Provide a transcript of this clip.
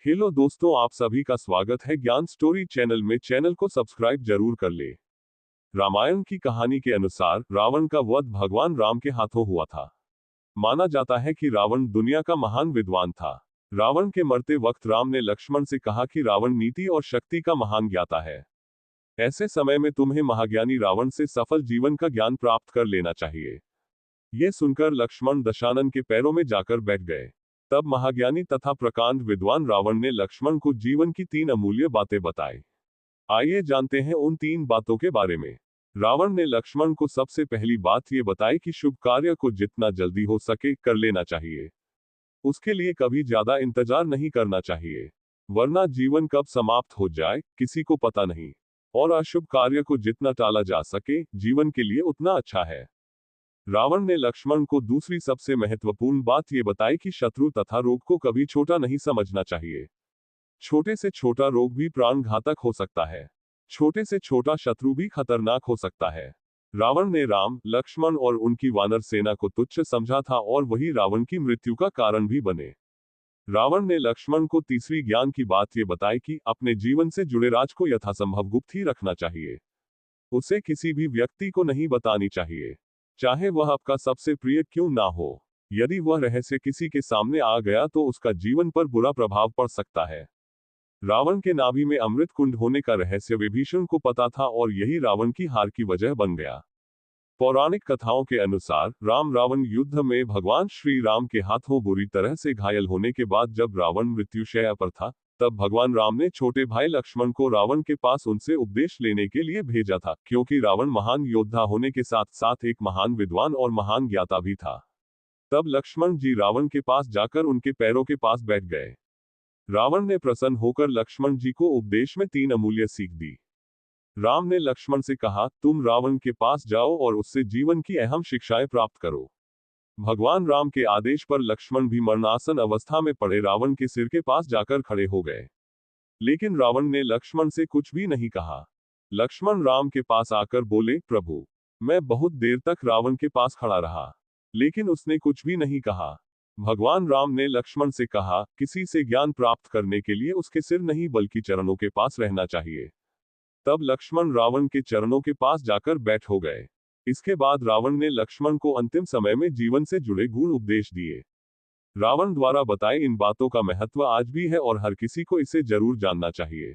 Hello दोस्तों, आप सभी का स्वागत है ज्ञान स्टोरी चैनल में। चैनल को सब्सक्राइब जरूर कर ले। रामायण की कहानी के अनुसार रावण का वध भगवान राम के हाथों हुआ था। माना जाता है कि रावण दुनिया का महान विद्वान था। रावण के मरते वक्त राम ने लक्ष्मण से कहा कि रावण नीति और शक्ति का महान ज्ञाता है। ऐसे समय में तुम्हें महाज्ञानी रावण से सफल जीवन का ज्ञान प्राप्त कर लेना चाहिए। ये सुनकर लक्ष्मण दशानन के पैरों में जाकर बैठ गए। तब महाज्ञानी तथा प्रकांड विद्वान रावण ने लक्ष्मण को जीवन की 3 अमूल्य बातें बताई। आइए जानते हैं उन 3 बातों के बारे में। रावण ने लक्ष्मण को सबसे पहली बात ये बताई कि शुभ कार्य को जितना जल्दी हो सके कर लेना चाहिए। उसके लिए कभी ज्यादा इंतजार नहीं करना चाहिए, वरना जीवन कब समाप्त हो जाए किसी को पता नहीं। और अशुभ कार्य को जितना टाला जा सके जीवन के लिए उतना अच्छा है। रावण ने लक्ष्मण को दूसरी सबसे महत्वपूर्ण बात ये बताई कि शत्रु तथा रोग को कभी छोटा नहीं समझना चाहिए। छोटे से छोटा रोग भी प्राण घातक हो सकता है। छोटे से छोटा शत्रु भी खतरनाक हो सकता है। रावण ने राम, लक्ष्मण और उनकी वानर सेना को तुच्छ समझा था और वही रावण की मृत्यु का कारण भी बने। रावण ने लक्ष्मण को तीसरी ज्ञान की बात ये बताई कि अपने जीवन से जुड़े राज को यथासंभव गुप्त ही रखना चाहिए। उसे किसी भी व्यक्ति को नहीं बतानी चाहिए, चाहे वह आपका सबसे प्रिय क्यों ना हो। यदि वह रहस्य किसी के सामने आ गया तो उसका जीवन पर बुरा प्रभाव पड़ सकता है। रावण के नाभि में अमृत कुंड होने का रहस्य विभीषण को पता था और यही रावण की हार की वजह बन गया। पौराणिक कथाओं के अनुसार राम रावण युद्ध में भगवान श्री राम के हाथों बुरी तरह से घायल होने के बाद जब रावण मृत्युशैया पर था, तब भगवान राम ने छोटे भाई लक्ष्मण को रावण के पास उनसे उपदेश लेने के लिए भेजा था, क्योंकि रावण महान योद्धा होने के साथ साथ एक महान विद्वान और महान ज्ञाता भी था। तब लक्ष्मण जी रावण के पास जाकर उनके पैरों के पास बैठ गए। रावण ने प्रसन्न होकर लक्ष्मण जी को उपदेश में 3 अमूल्य सीख दी। राम ने लक्ष्मण से कहा, तुम रावण के पास जाओ और उससे जीवन की अहम शिक्षाएं प्राप्त करो। भगवान राम के आदेश पर लक्ष्मण भी मरणासन अवस्था में पड़े रावण के सिर के पास जाकर खड़े हो गए। लेकिन रावण ने लक्ष्मण से कुछ भी नहीं कहा। लक्ष्मण राम के पास आकर बोले, प्रभु, मैं बहुत देर तक रावण के पास खड़ा रहा, लेकिन उसने कुछ भी नहीं कहा। भगवान राम ने लक्ष्मण से कहा, किसी से ज्ञान प्राप्त करने के लिए उसके सिर नहीं बल्कि चरणों के पास रहना चाहिए। तब लक्ष्मण रावण के चरणों के पास जाकर बैठ हो गए। इसके बाद रावण ने लक्ष्मण को अंतिम समय में जीवन से जुड़े गुण उपदेश दिए। रावण द्वारा बताए इन बातों का महत्व आज भी है और हर किसी को इसे जरूर जानना चाहिए।